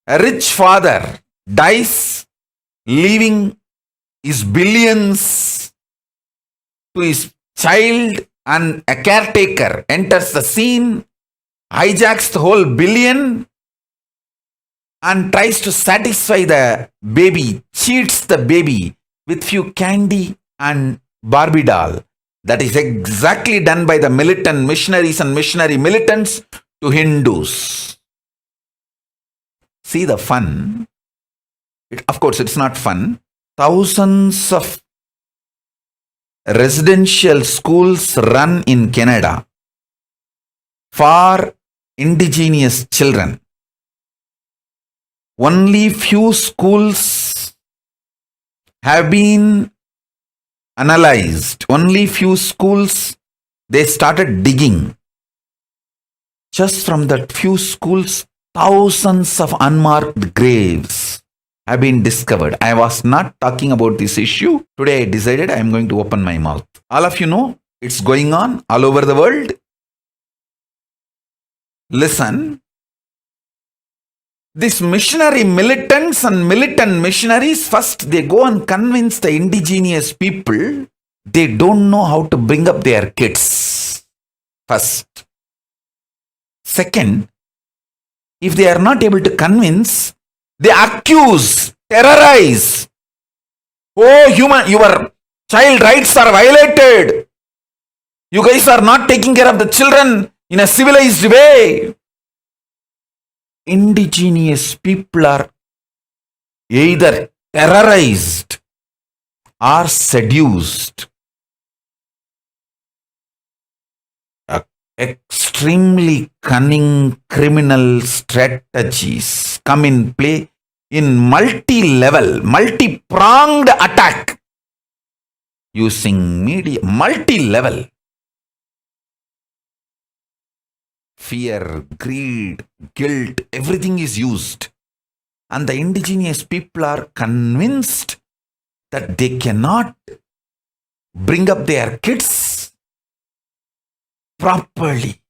A rich father dies, leaving his billions to his child, and a caretaker enters the scene, hijacks the whole billion, and tries to satisfy the baby, cheats the baby with few candy and Barbie doll. That is exactly done by the militant missionaries and missionary militants to Hindus. See the fun. Of course, it's not fun. Thousands of residential schools run in Canada for indigenous children. Only few schools have been analyzed. Only few schools, they started digging. Just from that few schools, thousands of unmarked graves have been discovered. I was not talking about this issue. Today I decided I am going to open my mouth. All of you know it's going on all over the world. Listen. These missionary militants and militant missionaries, first they go and convince the indigenous people they don't know how to bring up their kids. First. Second, if they are not able to convince, they accuse, terrorize. Oh, your child rights are violated. You guys are not taking care of the children in a civilized way. Indigenous people are either terrorized or seduced. Extremely cunning criminal strategies come in play in multi-level, multi-pronged attack using media, multi-level. Fear, greed, guilt, everything is used. And the indigenous people are convinced that they cannot bring up their kids properly.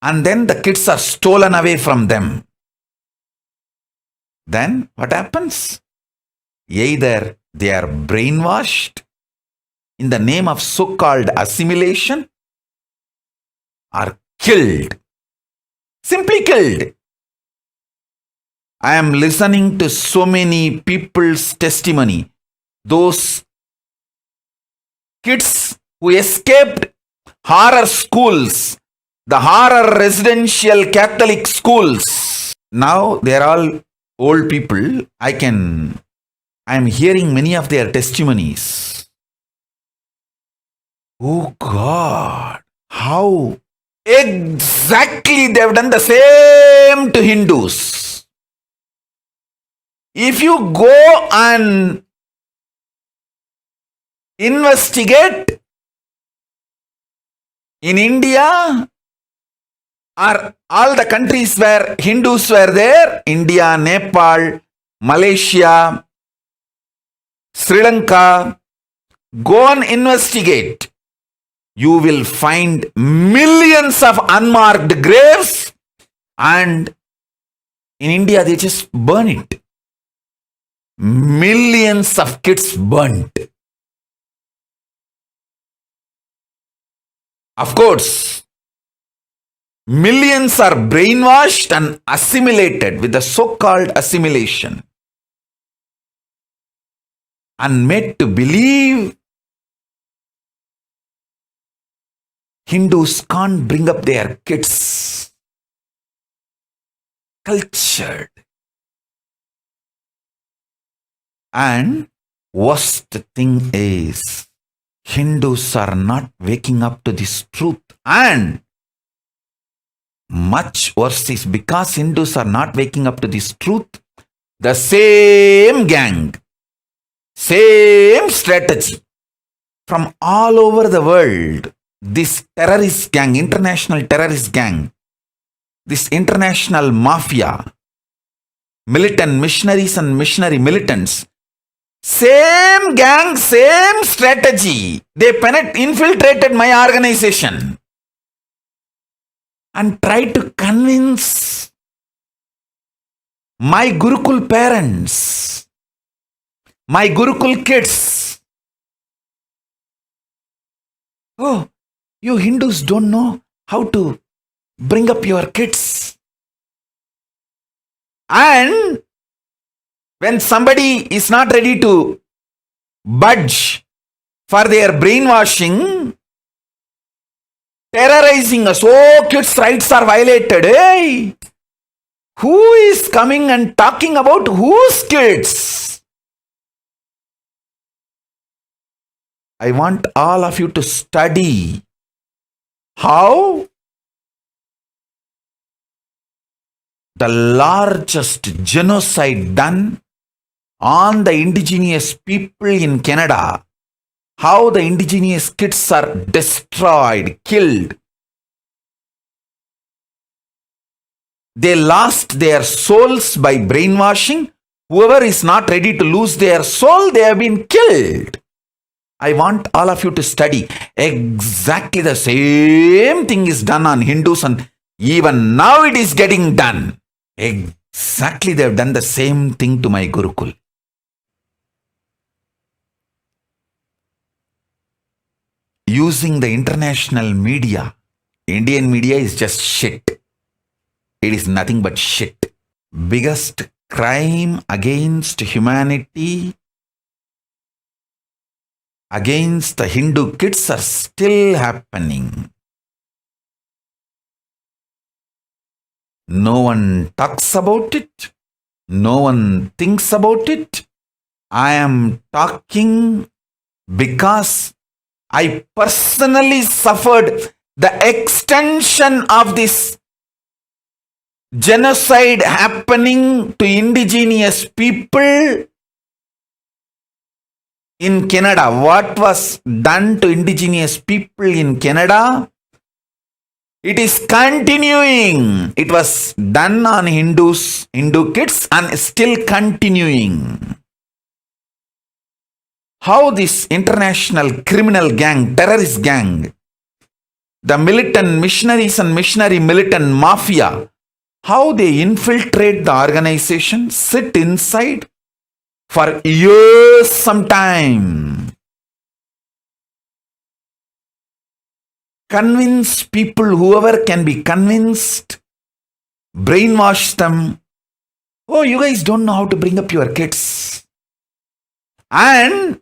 And then the kids are stolen away from them. Then what happens? Either they are brainwashed in the name of so-called assimilation, are killed. Simply killed. I am listening to so many people's testimony. Those kids who escaped horror schools, the horror residential Catholic schools. Now they are all old people. I am hearing many of their testimonies. Oh God, how exactly they have done the same to Hindus. If you go and investigate in India or all the countries where Hindus were there, India, Nepal, Malaysia, Sri Lanka, go and investigate. You will find millions of unmarked graves, and in India they just burn it. Millions of kids burnt. Of course, millions are brainwashed and assimilated with the so-called assimilation and made to believe Hindus can't bring up their kids. Cultured. And worst thing is, Hindus are not waking up to this truth. And much worse is because Hindus are not waking up to this truth, the same gang, same strategy from all over the world, this terrorist gang, international terrorist gang, this international mafia, militant missionaries and missionary militants, same gang, same strategy. They infiltrated my organization and tried to convince My Gurukul parents, my Gurukul kids. Oh, you Hindus don't know how to bring up your kids. And when somebody is not ready to budge for their brainwashing, terrorizing us, oh, kids' rights are violated. Hey, who is coming and talking about whose kids? I want all of you to study how the largest genocide done on the indigenous people in Canada, how the indigenous kids are destroyed, killed. They lost their souls by brainwashing. Whoever is not ready to lose their soul, they have been killed. I want all of you to study. Exactly the same thing is done on Hindus, and even now it is getting done. Exactly, they have done the same thing to my Gurukul. Using the international media. Indian media is just shit. It is nothing but shit. Biggest crime against humanity, against the Hindu kids are still happening. No one talks about it. No one thinks about it. I am talking because I personally suffered the extension of this genocide happening to indigenous people in Canada. What was done to indigenous people in Canada? It is continuing. It was done on Hindu kids and still continuing. How this international criminal gang, terrorist gang, the militant missionaries and missionary militant mafia, how they infiltrate the organization, sit inside for years sometime, convince people, whoever can be convinced, brainwash them. Oh, you guys don't know how to bring up your kids. And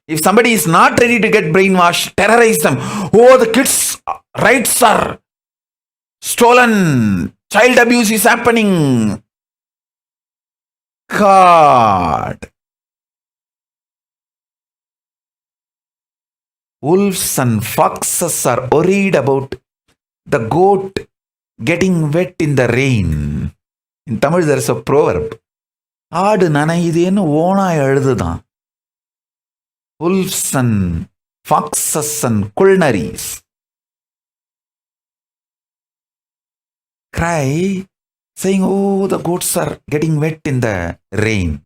if somebody is not ready to get brainwashed, terrorize them. Oh, the kids' rights are stolen. Child abuse is happening. God. Wolves and foxes are worried about the goat getting wet in the rain. In Tamil, there is a proverb. ஆடு நனையுதேன்னு ஓனாய் அழுதுதான். Wolves and foxes and culnaries cry, saying, oh, the goats are getting wet in the rain.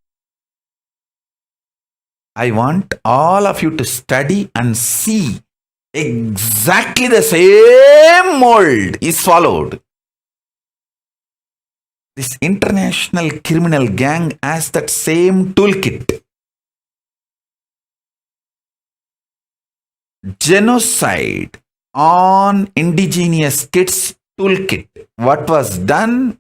I want all of you to study and see exactly the same mold is followed. This international criminal gang has that same toolkit. Genocide on indigenous kids toolkit. What was done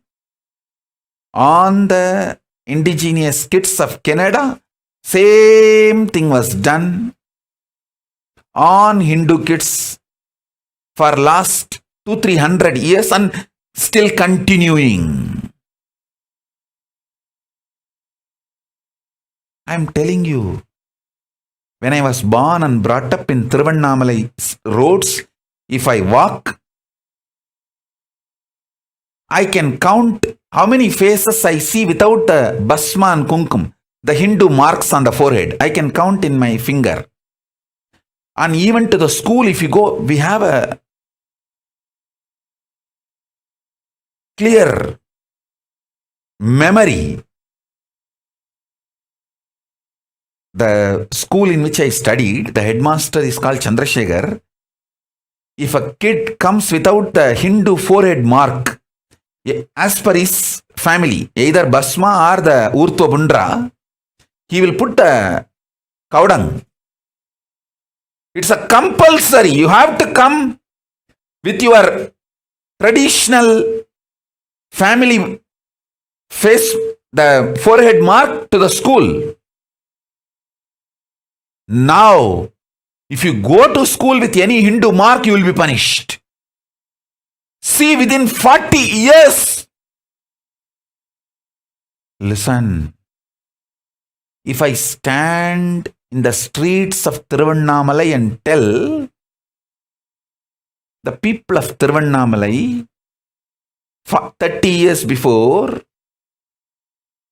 on the indigenous kids of Canada? Same thing was done on Hindu kids for last 200-300 years and still continuing. I'm telling you, when I was born and brought up in Thiruvannamalai roads, if I walk, I can count how many faces I see without the basma and kumkum, the Hindu marks on the forehead. I can count in my finger. And even to the school, if you go, we have a clear memory. The school in which I studied, the headmaster is called Chandrasekhar. If a kid comes without the Hindu forehead mark, as per his family, either Basma or the Urtva Bundra, he will put the cow dung. It's a compulsory. You have to come with your traditional family face, the forehead mark, to the school. Now, if you go to school with any Hindu mark, you will be punished. See, within 40 years, listen, if I stand in the streets of Tiruvannamalai and tell the people of Tiruvannamalai, 30 years before,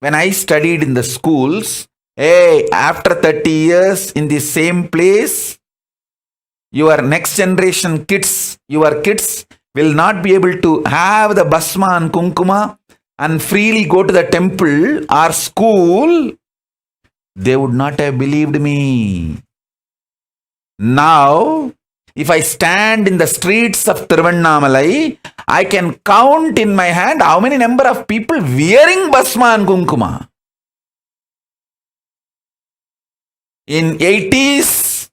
when I studied in the schools, hey, after 30 years in the same place, your next generation kids, your kids will not be able to have the Basma and Kunkuma and freely go to the temple or school, they would not have believed me. Now, if I stand in the streets of Tiruvannamalai, I can count in my hand how many number of people wearing Basma and Kunkuma. In 80s,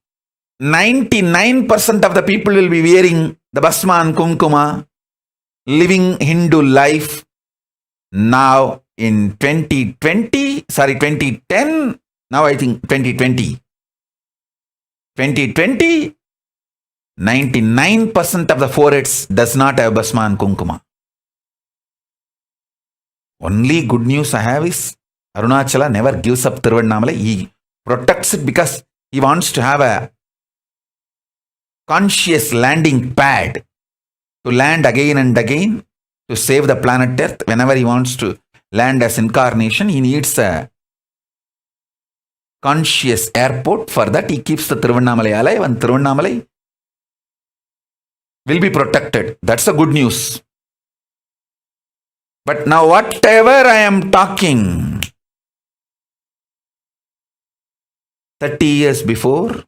99% of the people will be wearing the Basma and Kunkuma, living Hindu life. Now in 2010, now I think 2020, 99% of the foreheads does not have Basma and Kunkuma. Only good news I have is Arunachala never gives up Tiruvannamalai. He protects it because he wants to have a conscious landing pad to land again and again to save the planet Earth. Whenever he wants to land as incarnation, he needs a conscious airport. For that, he keeps the Tiruvannamalai alive, and Tiruvannamalai will be protected. That's the good news. But now whatever I am talking, 30 years before,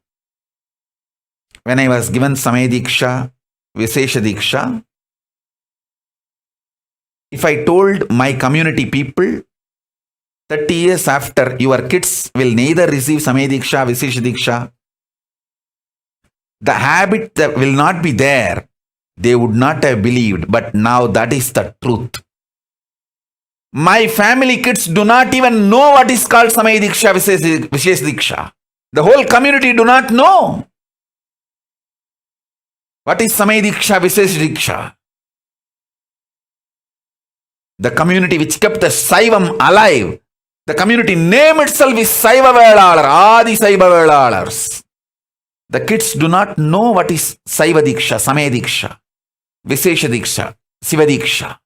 when I was given Samaya Diksha, Vishesha Diksha, if I told my community people, 30 years after, your kids will neither receive Samaya Diksha, Vishesha Diksha, the habit that will not be there, they would not have believed. But now that is the truth. My family kids do not even know what is called Samaya Diksha, Vishesha Diksha. The whole community do not know what is Samaya Diksha, Vishesha Diksha. The community which kept the Saivam alive, the community name itself is Saiva Velalar, Adi Saiva Velalars. The kids do not know what is Saiva Diksha, Samaya Diksha, Vishesha Diksha, Siva Diksha.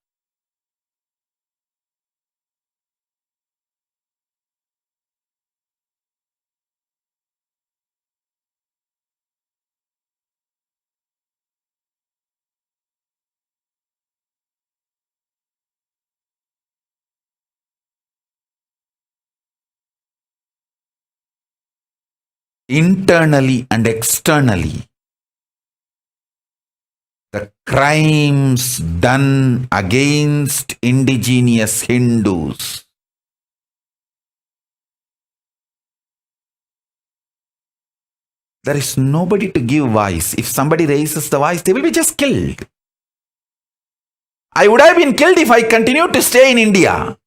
Internally and externally, the crimes done against indigenous Hindus, there is nobody to give voice. If somebody raises the voice, they will be just killed. I would have been killed if I continued to stay in India.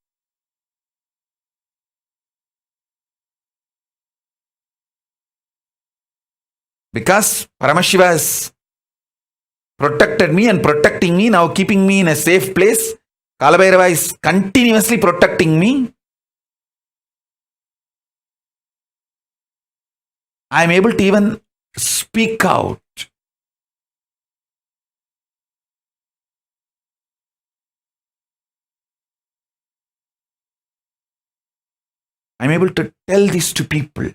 Because Paramashiva has protected me and protecting me, now keeping me in a safe place. Kalabhairava is continuously protecting me. I am able to even speak out. I am able to tell this to people.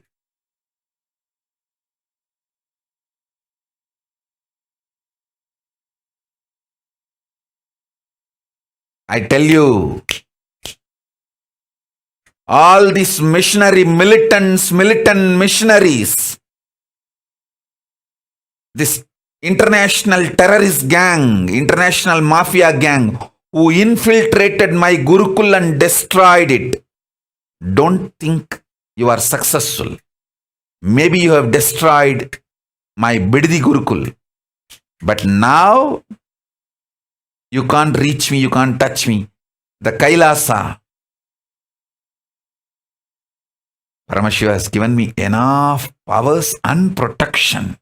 I tell you, all these militant missionaries, this international terrorist gang, international mafia gang, who infiltrated my Gurukul and destroyed it. Don't think you are successful. Maybe you have destroyed my Bididi Gurukul. But now you can't reach me, you can't touch me. The Kailasa. Paramashiva has given me enough powers and protection.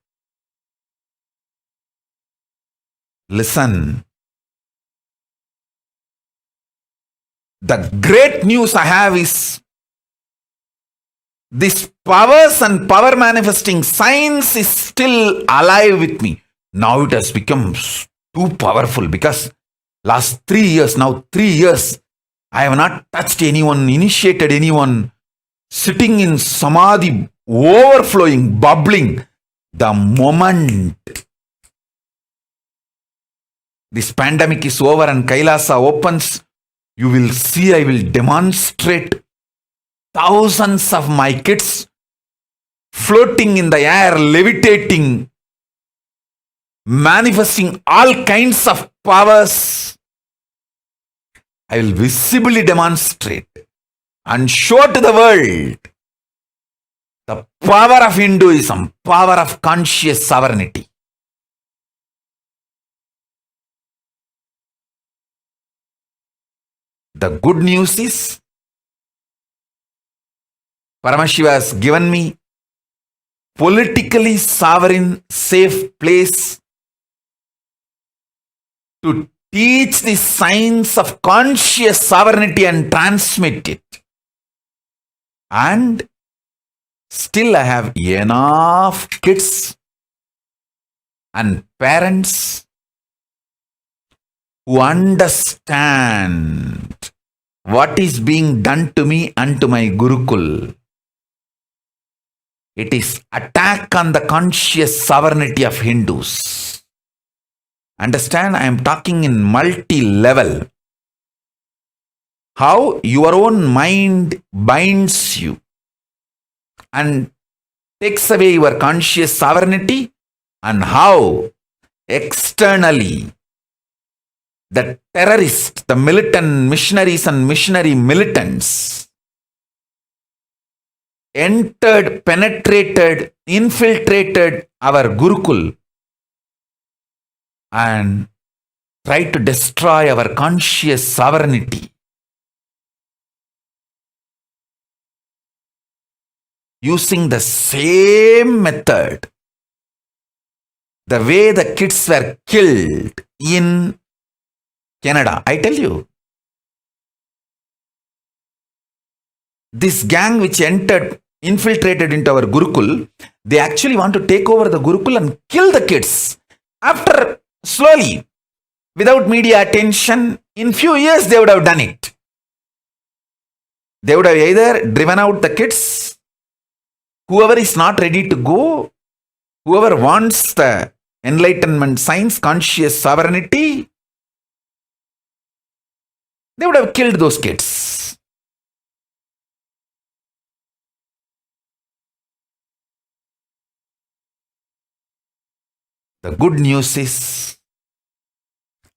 Listen. The great news I have is this powers and power manifesting science is still alive with me. Now it has become too powerful because last 3 years, I have not touched anyone, initiated anyone, sitting in samadhi, overflowing, bubbling. The moment this pandemic is over and Kailasa opens, you will see I will demonstrate thousands of my kids floating in the air, levitating, manifesting all kinds of powers. I will visibly demonstrate and show to the world the power of Hinduism, power of conscious sovereignty. The good news is Paramashiva has given me politically sovereign, safe place to teach the science of conscious sovereignty and transmit it. And still I have enough kids and parents who understand what is being done to me and to my Gurukul. It is attack on the conscious sovereignty of Hindus. Understand, I am talking in multi-level. How your own mind binds you and takes away your conscious sovereignty, and how externally the terrorists, the militant missionaries and missionary militants entered, penetrated, infiltrated our Gurukul and tried to destroy our conscious sovereignty. Using the same method, the way the kids were killed in Canada. I tell you, this gang which infiltrated into our Gurukul, they actually want to take over the Gurukul and kill the kids. After slowly, without media attention, in few years they would have done it. They would have either driven out the kids, whoever is not ready to go, whoever wants the enlightenment science, conscious sovereignty, they would have killed those kids. The good news is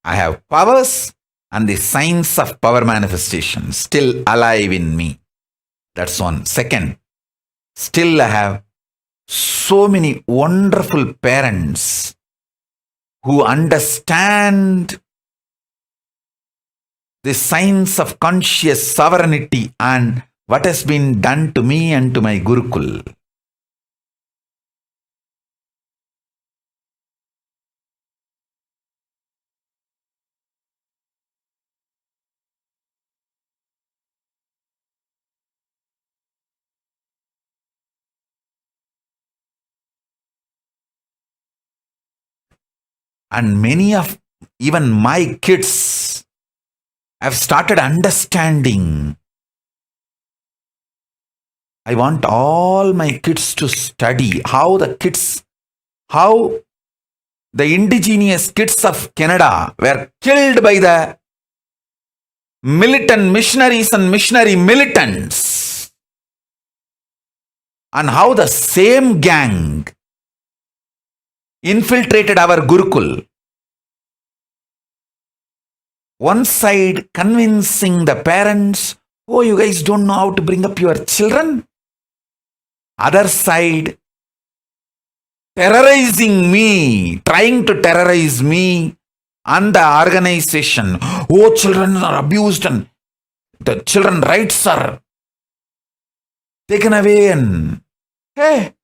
I have powers and the science of power manifestation still alive in me. That's one. Second, still I have so many wonderful parents who understand the science of conscious sovereignty and what has been done to me and to my Gurukul. And many of even my kids have started understanding. I want all my kids to study how the indigenous kids of Canada were killed by the militant missionaries and missionary militants, and how the same gang infiltrated our Gurukul one side convincing the parents, oh, you guys don't know how to bring up your children. Other side terrorizing me, trying to terrorize me and the organization. Oh, children are abused and the children rights are taken away, and hey,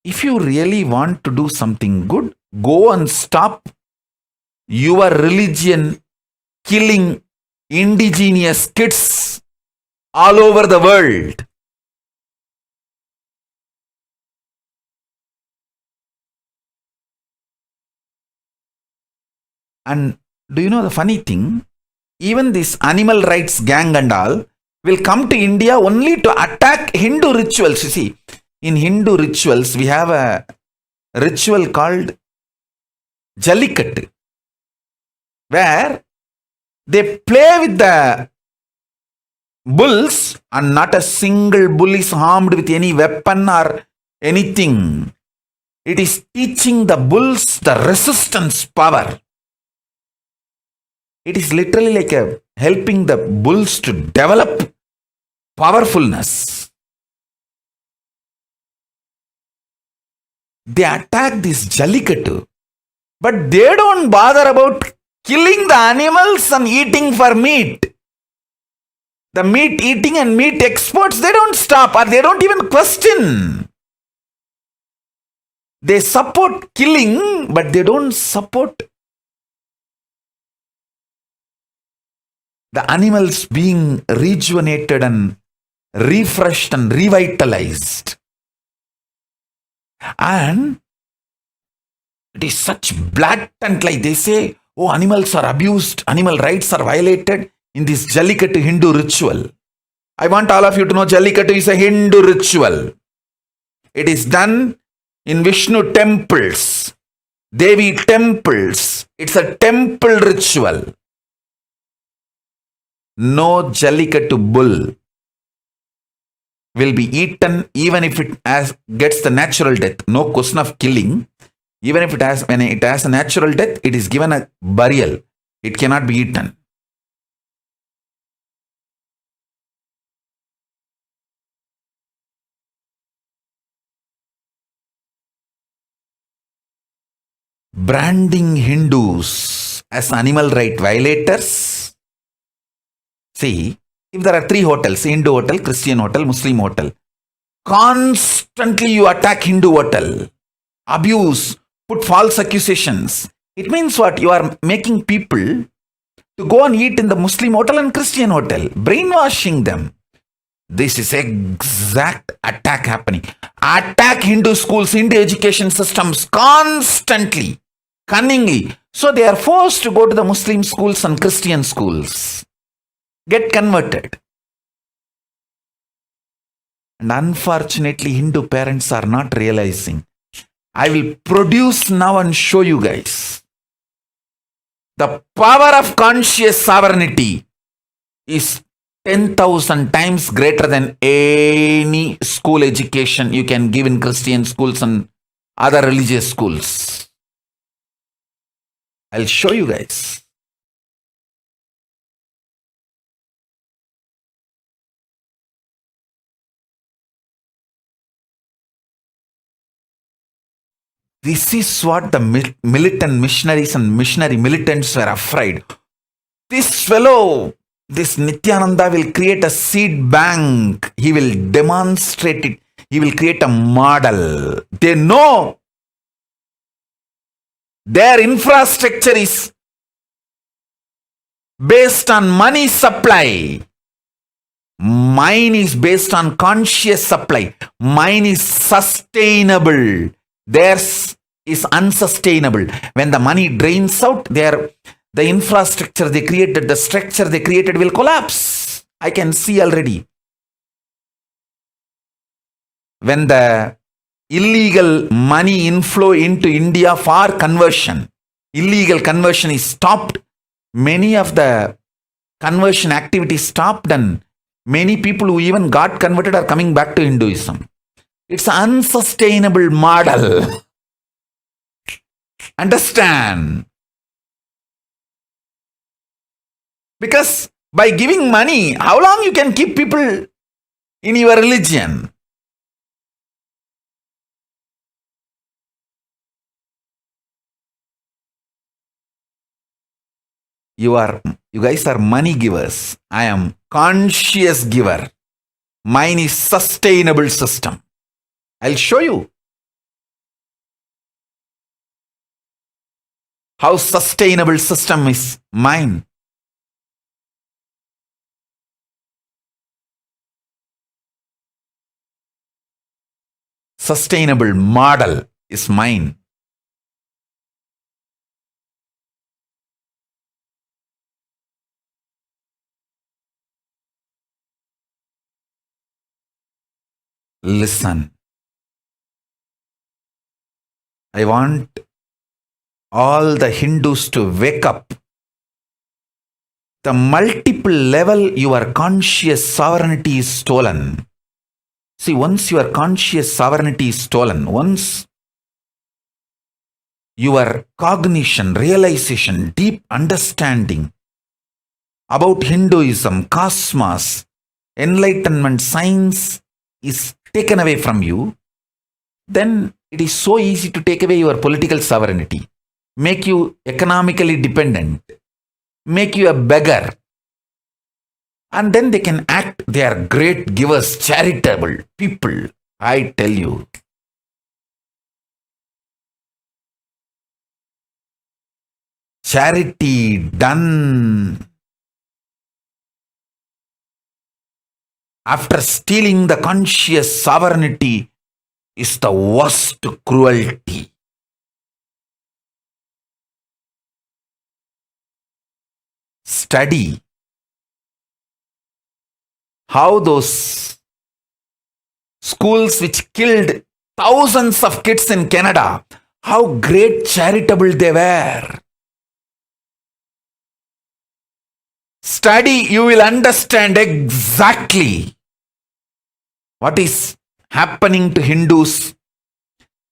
if you really want to do something good, go and stop your religion killing indigenous kids all over the world. And do you know the funny thing? Even this animal rights gang and all will come to India only to attack Hindu rituals. You see, in Hindu rituals, we have a ritual called Jallikattu, where they play with the bulls and not a single bull is harmed with any weapon or anything. It is teaching the bulls the resistance power. It is literally like helping the bulls to develop powerfulness. They attack this Jallikattu, but they don't bother about killing the animals and eating for meat. The meat eating and meat exports, they don't stop, or they don't even question. They support killing, but they don't support the animals being rejuvenated and refreshed and revitalized. And it is such blatant, like they say, oh, animals are abused, animal rights are violated in this Jallikattu Hindu ritual. I want all of you to know Jallikattu is a Hindu ritual. It is done in Vishnu temples, Devi temples. It's a temple ritual. No Jallikattu bull will be eaten even if it gets the natural death. No question of killing. Even if when it has a natural death, it is given a burial. It cannot be eaten. Branding Hindus as animal right violators. See, if there are 3 hotels, Hindu hotel, Christian hotel, Muslim hotel, constantly you attack Hindu hotel, abuse, put false accusations. It means what? You are making people to go and eat in the Muslim hotel and Christian hotel, brainwashing them. This is exact attack happening. Attack Hindu schools, Hindu education systems constantly, cunningly. So they are forced to go to the Muslim schools and Christian schools. Get converted. And unfortunately, Hindu parents are not realizing. I will produce now and show you guys. The power of conscious sovereignty is 10,000 times greater than any school education you can give in Christian schools and other religious schools. I'll show you guys. This is what the militant missionaries and missionary militants were afraid. This fellow, this Nithyananda, will create a seed bank. He will demonstrate it. He will create a model. They know their infrastructure is based on money supply. Mine is based on conscious supply. Mine is sustainable. Theirs is unsustainable. When the money drains out, the infrastructure they created, the structure they created will collapse. I can see already. When the illegal money inflow into India for conversion, illegal conversion is stopped, many of the conversion activities stopped, and many people who even got converted are coming back to Hinduism. It's an unsustainable model. Understand? Because by giving money, how long you can keep people in your religion? You guys are money givers. I am conscious giver. Mine is sustainable system. I'll show you how sustainable system is mine. Sustainable model is mine. Listen. I want all the Hindus to wake up. The multiple level your conscious sovereignty is stolen. See, once your conscious sovereignty is stolen, once your cognition, realization, deep understanding about Hinduism, cosmos, enlightenment, science is taken away from you, then it is so easy to take away your political sovereignty, make you economically dependent, make you a beggar. And then they can act, they are great givers, charitable people. I tell you. Charity done after stealing the conscious sovereignty is the worst cruelty. Study how those schools which killed thousands of kids in Canada, how great charitable they were. Study, you will understand exactly what is happening to Hindus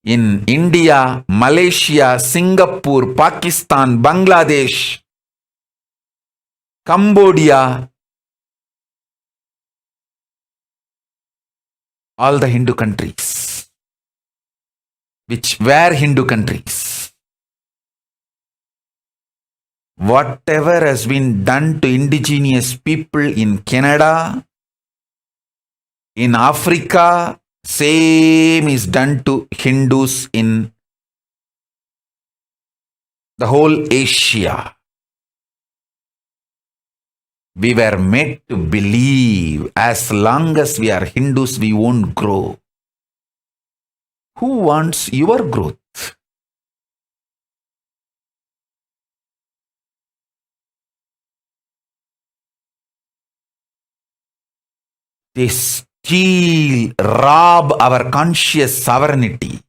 in India, Malaysia, Singapore, Pakistan, Bangladesh, Cambodia, all the Hindu countries, which were Hindu countries. Whatever has been done to indigenous people in Canada, in Africa, same is done to Hindus in the whole Asia. We were made to believe as long as we are Hindus, we won't grow. Who wants your growth? They steal, rob our conscious sovereignty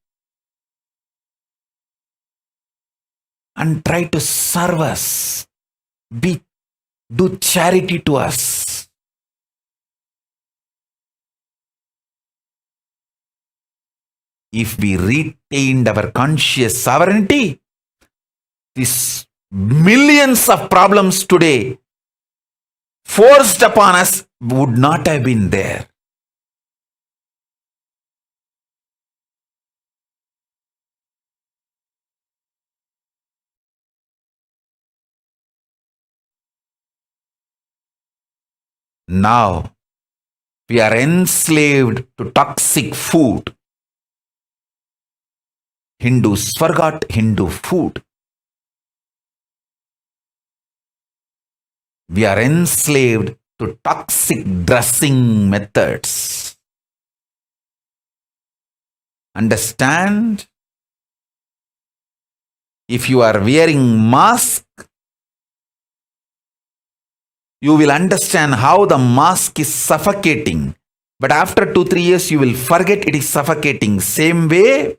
and try to serve us, do charity to us. If we retained our conscious sovereignty, these millions of problems today forced upon us would not have been there. Now, we are enslaved to toxic food. Hindus forgot Hindu food. We are enslaved to toxic dressing methods. Understand? If you are wearing mask, you will understand how the mask is suffocating. But after 2-3 years, you will forget it is suffocating. Same way,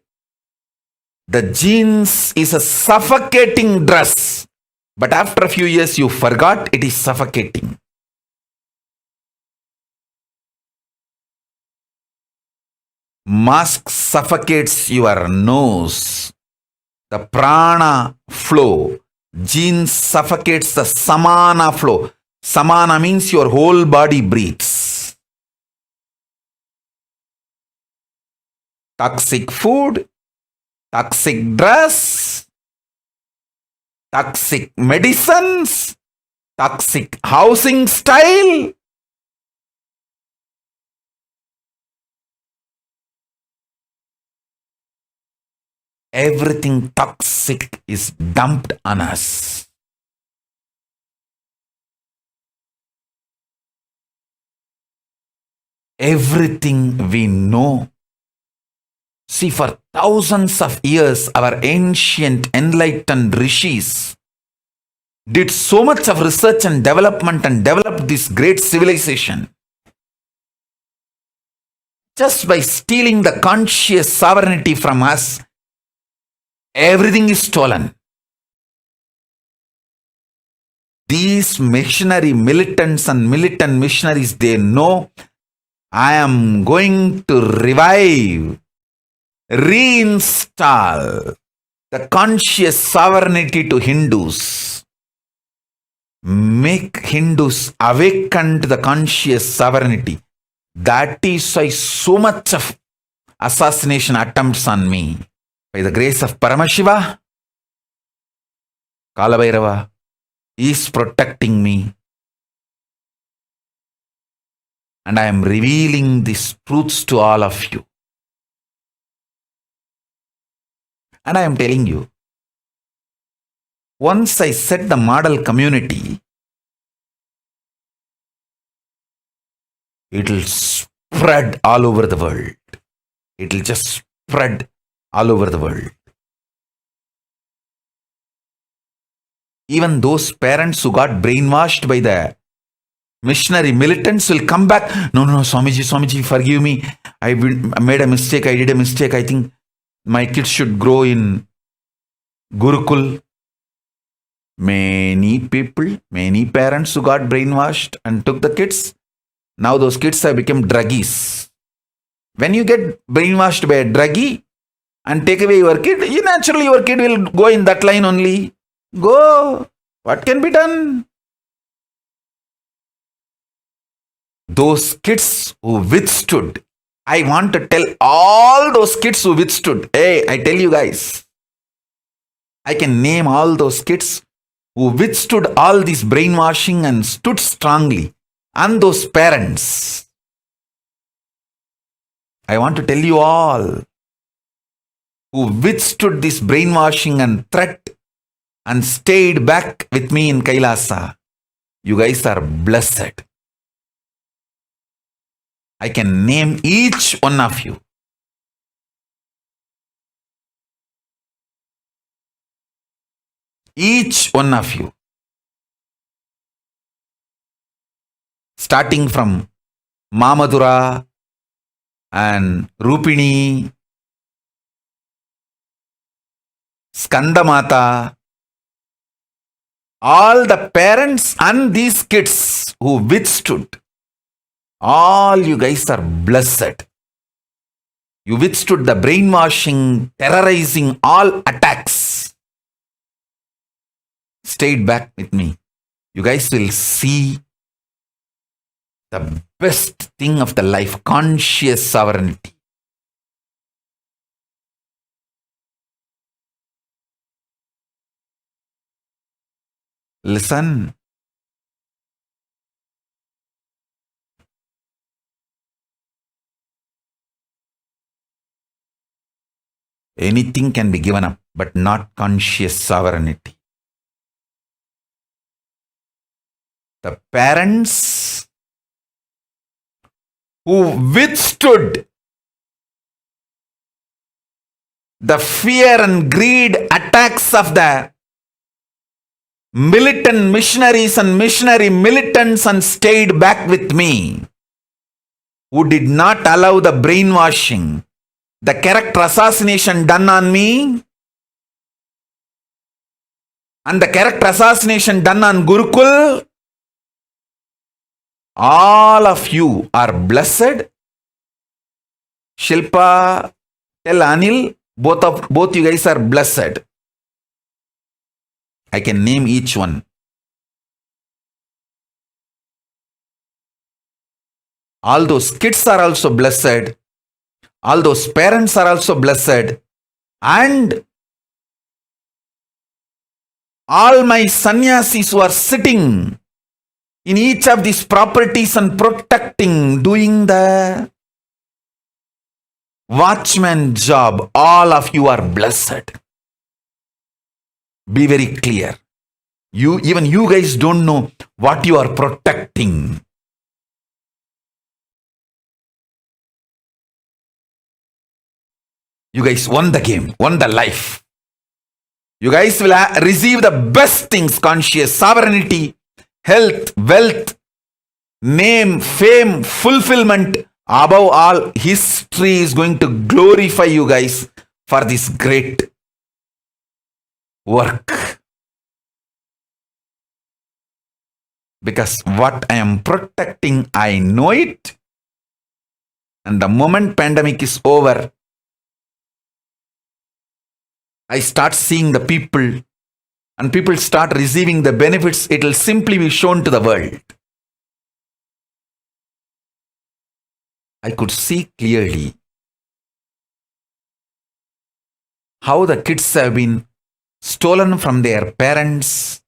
the jeans is a suffocating dress. But after a few years, you forgot it is suffocating. Mask suffocates your nose. The prana flow. Gene suffocates the samana flow. Samana means your whole body breathes. Toxic food, toxic dress, toxic medicines, toxic housing style. Everything toxic is dumped on us. Everything we know. See, for thousands of years, our ancient enlightened rishis did so much of research and development and developed this great civilization. Just by stealing the conscious sovereignty from us, everything is stolen. These missionary militants and militant missionaries, they know I am going to revive, reinstall the conscious sovereignty to Hindus. Make Hindus awaken to the conscious sovereignty. That is why so much of assassination attempts on me. By the grace of Paramashiva, Kalabhairava is protecting me. And I am revealing these truths to all of you. And I am telling you, once I set the model community, it will spread all over the world. It will just spread all over the world. Even those parents who got brainwashed by the missionary militants will come back. No, Swamiji, forgive me. I made a mistake. I did a mistake. I think my kids should grow in Gurukul. Many people, many parents who got brainwashed and took the kids, now those kids have become druggies. When you get brainwashed by a druggie and take away your kid, naturally your kid will go in that line only. Go. What can be done? Those kids who withstood, I want to tell all those kids who withstood. Hey, I tell you guys, I can name all those kids who withstood all this brainwashing and stood strongly. And those parents, I want to tell you all who withstood this brainwashing and threat and stayed back with me in Kailasa. You guys are blessed. I can name each one of you. Each one of you. Starting from Mamadura and Rupini, Skandamata, all the parents and these kids who withstood, all you guys are blessed. You withstood the brainwashing, terrorizing, all attacks. Stayed back with me. You guys will see the best thing of the life, conscious sovereignty. Listen. Anything can be given up, but not conscious sovereignty. The parents who withstood the fear and greed attacks of the militant missionaries and missionary militants and stayed back with me, who did not allow the brainwashing, the character assassination done on me, and the character assassination done on Gurukul. All of you are blessed. Shilpa, tell Anil, both you guys are blessed. I can name each one. All those kids are also blessed. All those parents are also blessed. And all my sannyasis who are sitting in each of these properties and protecting, doing the watchman job, all of you are blessed. Be very clear. Even you guys don't know what you are protecting. You guys won the game, won the life. You guys will receive the best things: conscious sovereignty, health, wealth, name, fame, fulfillment. Above all, history is going to glorify you guys for this great work. Because what I am protecting, I know it. And the moment pandemic is over, I start seeing the people and people start receiving the benefits. It will simply be shown to the world. I could see clearly how the kids have been stolen from their parents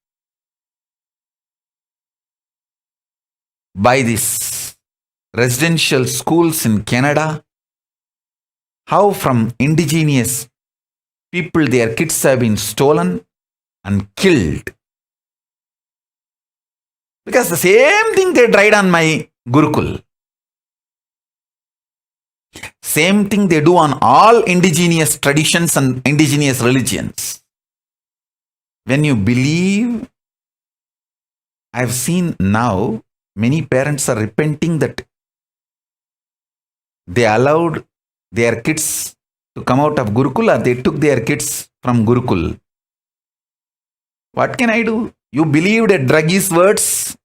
by these residential schools in Canada. How from indigenous people, their kids have been stolen and killed. Because the same thing they tried on my Gurukul. Same thing they do on all indigenous traditions and indigenous religions. When you believe, I've seen now many parents are repenting that they allowed their kids to come out of Gurukul, or they took their kids from Gurukul. What can I do? You believed a druggist words,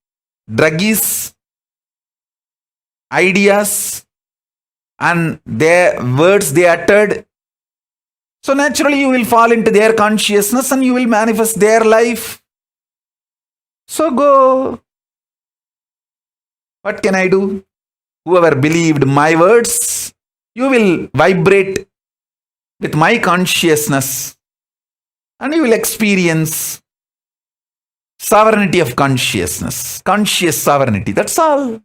druggist ideas, and their words they uttered. So naturally you will fall into their consciousness and you will manifest their life. So go. What can I do? Whoever believed my words, you will vibrate with my consciousness and you will experience sovereignty of consciousness, conscious sovereignty. That's all.